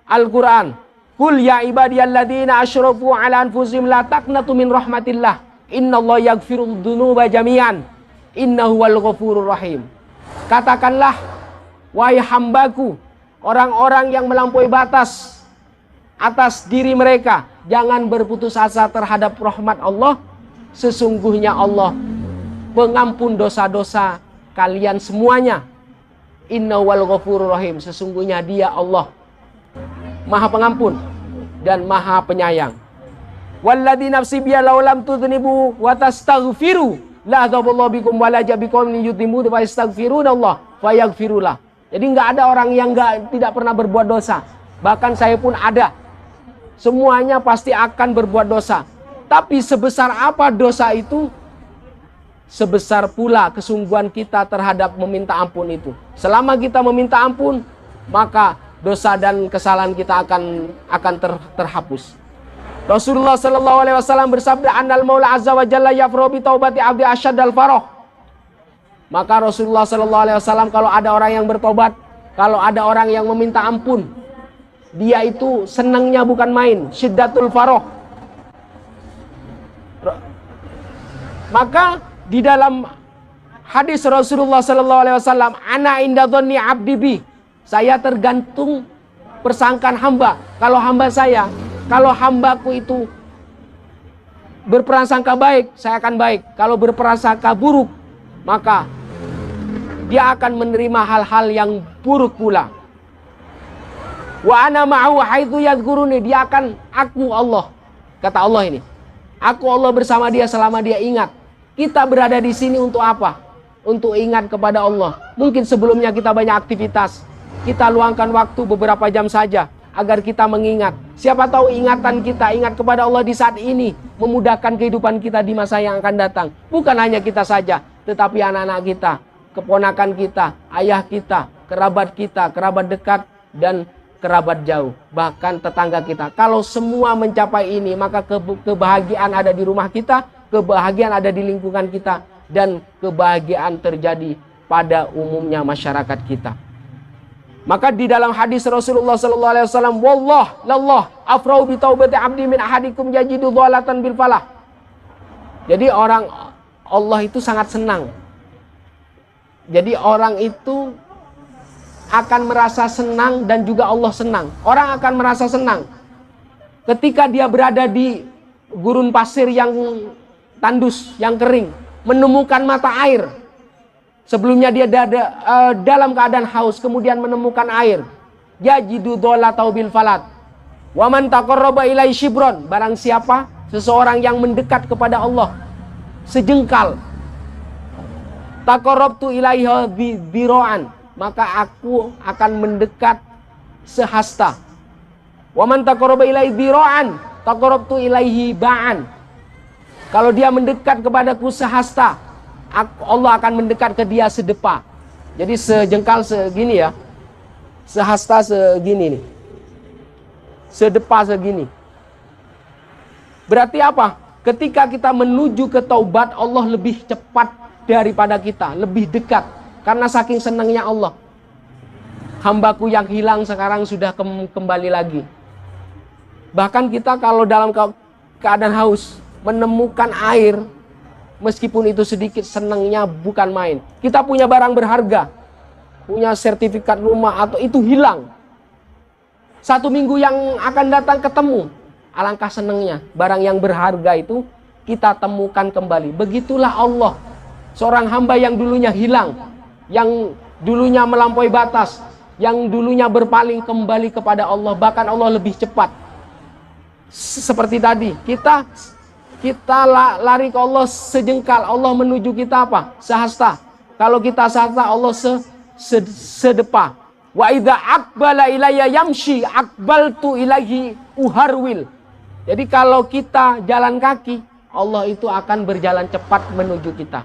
Al-Quran, Qul ya ibadiyalladzina asyrafu ala anfusihim la taqnatu min rahmatillah, innallaha yaghfirudz dzunuba jami'an, innahu wal ghafurur rahim. Katakanlah, wahai hambaku orang-orang yang melampaui batas atas diri mereka. Jangan berputus asa terhadap rahmat Allah. Sesungguhnya Allah pengampun dosa-dosa kalian semuanya. Inna wal ghafurur rahim. Sesungguhnya Dia Allah Maha Pengampun dan Maha Penyayang. Walladzi nafsi biyalau lam tudnibu wa tastaghfiru la adzaballahu bikum wa la jabikum yudhimu wa yastaghfirunallah fa yaghfirullah. Jadi enggak ada orang yang tidak pernah berbuat dosa. Bahkan saya pun ada. Semuanya pasti akan berbuat dosa. Tapi sebesar apa dosa itu, sebesar pula kesungguhan kita terhadap meminta ampun itu. Selama kita meminta ampun, maka dosa dan kesalahan kita akan terhapus. Rasulullah sallallahu alaihi wasallam bersabda, "Annal Maula azza wa jalla yafrahu bi taubati 'abdi asyaddal farah." Maka Rasulullah sallallahu alaihi wasallam, kalau ada orang yang bertobat, kalau ada orang yang meminta ampun, dia itu senangnya bukan main, syiddatul farah. Maka di dalam hadis Rasulullah sallallahu alaihi wasallam, "Ana inda dhanni 'abdi bi." Saya tergantung persangkaan hamba. Kalau hambaku itu berprasangka baik, saya akan baik. Kalau berprasangka buruk, maka dia akan menerima hal-hal yang buruk pula. Wa ana ma'ahu haitsu yadhkuruni. Dia akan Allah. Kata Allah ini, aku Allah bersama dia selama dia ingat. Kita berada di sini untuk apa? Untuk ingat kepada Allah. Mungkin sebelumnya kita banyak aktivitas. Kita luangkan waktu beberapa jam saja agar kita mengingat. Siapa tahu ingatan kita, ingat kepada Allah di saat ini, memudahkan kehidupan kita di masa yang akan datang. Bukan hanya kita saja, tetapi anak-anak kita, keponakan kita, ayah kita, kerabat dekat, dan kerabat jauh. Bahkan tetangga kita. Kalau semua mencapai ini, maka kebahagiaan ada di rumah kita, kebahagiaan ada di lingkungan kita, dan kebahagiaan terjadi pada umumnya masyarakat kita. Maka di dalam hadis Rasulullah sallallahu alaihi wasallam, "Wallah afrau bi taubati 'abdi min ahadikum yajidu dhalatan bil falah." Jadi Allah itu sangat senang. Jadi orang itu akan merasa senang dan juga Allah senang. Orang akan merasa senang ketika dia berada di gurun pasir yang tandus, yang kering, menemukan mata air. Sebelumnya dia dalam keadaan haus, kemudian menemukan air. Yajidu dhalatan bil falat. Wa man taqarraba ilai shibron. Barang siapa seseorang yang mendekat kepada Allah sejengkal, taqarrabtu ilaihi biro'an, maka aku akan mendekat sehasta. Wa man taqarraba ilaihi biro'an, taqarrabtu ilaihi ba'an. Kalau dia mendekat kepadaku sehasta, Allah akan mendekat ke dia sedepa. Jadi sejengkal segini ya. Sehasta segini nih. Sedepa segini. Berarti apa? Ketika kita menuju ke taubat, Allah lebih cepat daripada kita, lebih dekat. Karena saking senangnya Allah. Hambaku yang hilang sekarang sudah kembali lagi. Bahkan kita kalau dalam keadaan haus, menemukan air, meskipun itu sedikit, senangnya bukan main. Kita punya barang berharga, punya sertifikat rumah, atau itu hilang. 1 minggu yang akan datang ketemu. Alangkah senangnya barang yang berharga itu kita temukan kembali. Begitulah Allah. Seorang hamba yang dulunya hilang, yang dulunya melampaui batas, yang dulunya berpaling kembali kepada Allah. Bahkan Allah lebih cepat. Seperti tadi, kita lari ke Allah sejengkal, Allah menuju kita apa? Sehasta. Kalau kita sehasta, Allah sedepa. Wa idza aqbala ilayya yamshi aqbaltu ilaihi uharwil. Jadi kalau kita jalan kaki, Allah itu akan berjalan cepat menuju kita.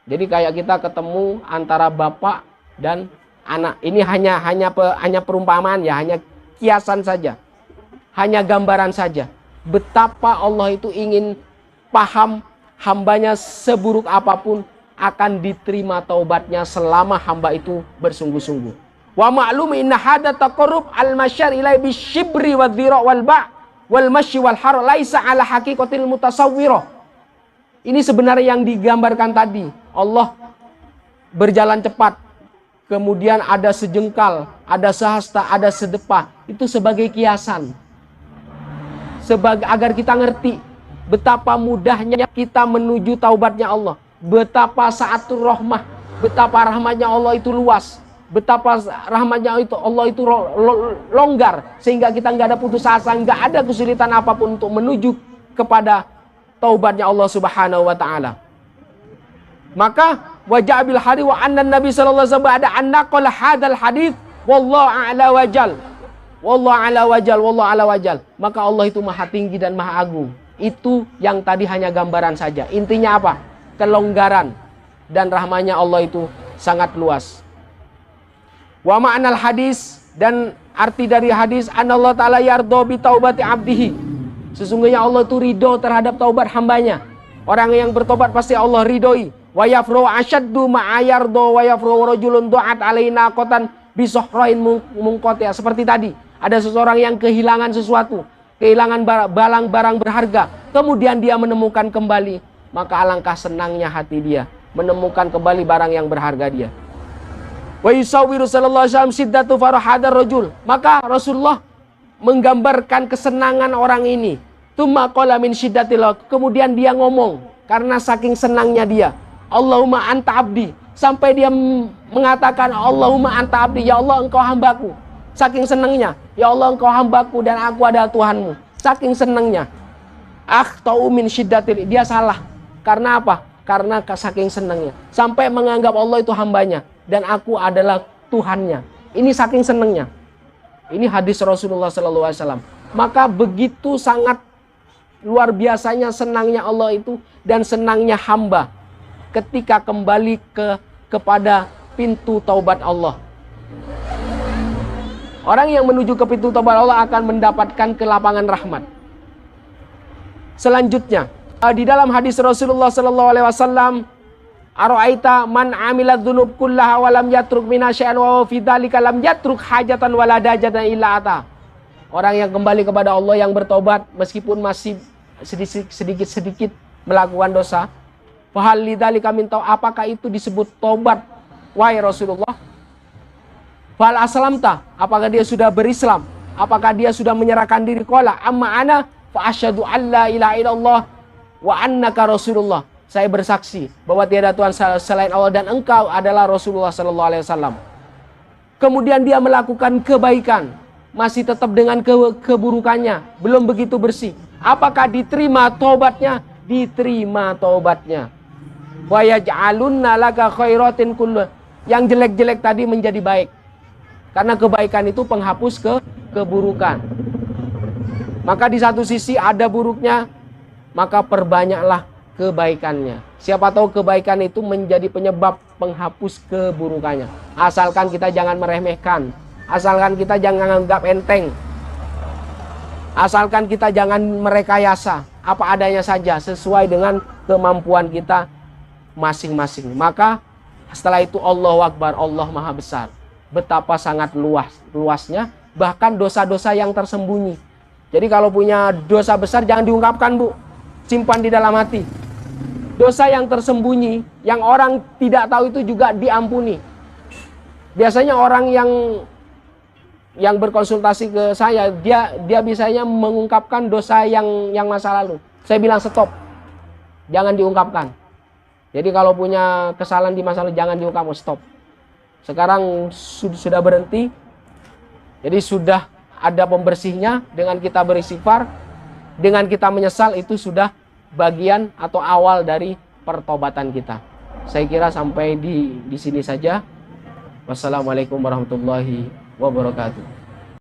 Jadi kayak kita ketemu antara bapak dan anak. Ini hanya perumpamaan ya, hanya kiasan saja. Hanya gambaran saja. Betapa Allah itu ingin paham hambanya seburuk apapun akan diterima taubatnya selama hamba itu bersungguh-sungguh. Wa ma'lum inna hada taqarrub al-masyar ilai bisyibri wa dhira wal ba' wal masyi wal har laisa ala haqiqatil mutasawwirah. Ini sebenarnya yang digambarkan tadi. Allah berjalan cepat kemudian ada sejengkal, ada sehasta, ada sedepah. Itu sebagai kiasan. Agar kita ngerti betapa mudahnya kita menuju taubatnya Allah. Betapa sa'atur rahmah, betapa rahmatnya Allah itu luas. Betapa rahmatnya itu Allah itu longgar, sehingga kita nggak ada putus asa, nggak ada kesulitan apapun untuk menuju kepada taubatnya Allah Subhanahu wa taala. Maka wajah bil hadis wa anna Nabi sallallahu alaihi wasallam ada annaqala hadzal hadis wallahu a'la wajal. Wallahu a'la wajal, wallahu a'la wajal. Maka Allah itu maha tinggi dan maha agung. Itu yang tadi hanya gambaran saja. Intinya apa? Kelonggaran dan rahmatnya Allah itu sangat luas. Wa ma'anal hadis, dan arti dari hadis, anallahu ta'ala yardha bi taubati abdihi. Sesungguhnya Allah itu ridho terhadap taubat hambanya. Orang yang bertobat pasti Allah ridhoi. Wa yafru asyaddu ma yardha wa yafru rajulun du'at alaina qatan bi suhrain munqati'. Seperti tadi, ada seseorang yang kehilangan sesuatu, kehilangan barang berharga, kemudian dia menemukan kembali, maka alangkah senangnya hati dia menemukan kembali barang yang berharga dia. Wa yusawwiru sallallahu alaihi wasallam siddatu farahadar rajul. Maka Rasulullah menggambarkan kesenangan orang ini. Tsumma qala min syiddatil, kemudian dia ngomong karena saking senangnya dia, Allahumma anta abdi, sampai dia mengatakan Allahumma anta abdi, ya Allah engkau hambaku. Saking senangnya, ya Allah engkau hambaku dan aku adalah Tuhanmu. Saking senangnya. Akhtau min syiddatil, dia salah. Karena apa? Karena saking senangnya, sampai menganggap Allah itu hambanya dan aku adalah Tuhannya. Ini saking senangnya. Ini hadis Rasulullah SAW. Maka begitu sangat luar biasanya senangnya Allah itu dan senangnya hamba ketika kembali kepada pintu taubat Allah. Orang yang menuju ke pintu taubat Allah akan mendapatkan kelapangan rahmat. Selanjutnya, di dalam hadis Rasulullah SAW, Ara'aita man amila dzunub kullaha wa lam yatruk minha syai'an wa fi dzalika lam yatruk hajatan wala dajatan illa ata. Orang yang kembali kepada Allah, yang bertobat meskipun masih sedikit-sedikit melakukan dosa. Fa hal lidzalika min tau, apakah itu disebut tobat wahai Rasulullah? Fa hal aslamta, apakah dia sudah berislam? Apakah dia sudah menyerahkan diri? Qala amma ana fa asyhadu an la ilaha illallah wa annaka Rasulullah. Saya bersaksi bahwa tiada Tuhan selain Allah dan engkau adalah Rasulullah sallallahu alaihi wasallam. Kemudian dia melakukan kebaikan, masih tetap dengan keburukannya, belum begitu bersih. Apakah diterima taubatnya? Diterima taubatnya. Wa yaj'alunna laka khairatin kullu. Yang jelek-jelek tadi menjadi baik. Karena kebaikan itu penghapus keburukan. Maka di satu sisi ada buruknya, maka perbanyaklah kebaikannya. Siapa tahu kebaikan itu menjadi penyebab penghapus keburukannya. Asalkan kita jangan meremehkan, asalkan kita jangan anggap enteng, asalkan kita jangan merekayasa, apa adanya saja sesuai dengan kemampuan kita masing-masing. Maka setelah itu Allahu Akbar, Allah Maha Besar. Betapa sangat luasnya, bahkan dosa-dosa yang tersembunyi. Jadi kalau punya dosa besar jangan diungkapkan, Bu, simpan di dalam hati. Dosa yang tersembunyi, yang orang tidak tahu itu juga diampuni. Biasanya orang yang berkonsultasi ke saya, dia biasanya mengungkapkan dosa yang masa lalu. Saya bilang stop, jangan diungkapkan. Jadi kalau punya kesalahan di masa lalu jangan diungkap, stop. Sekarang sudah berhenti, jadi sudah ada pembersihnya. Dengan kita beristighfar, dengan kita menyesal, itu sudah bagian atau awal dari pertobatan kita. Saya kira sampai di sini saja. Wassalamualaikum warahmatullahi wabarakatuh.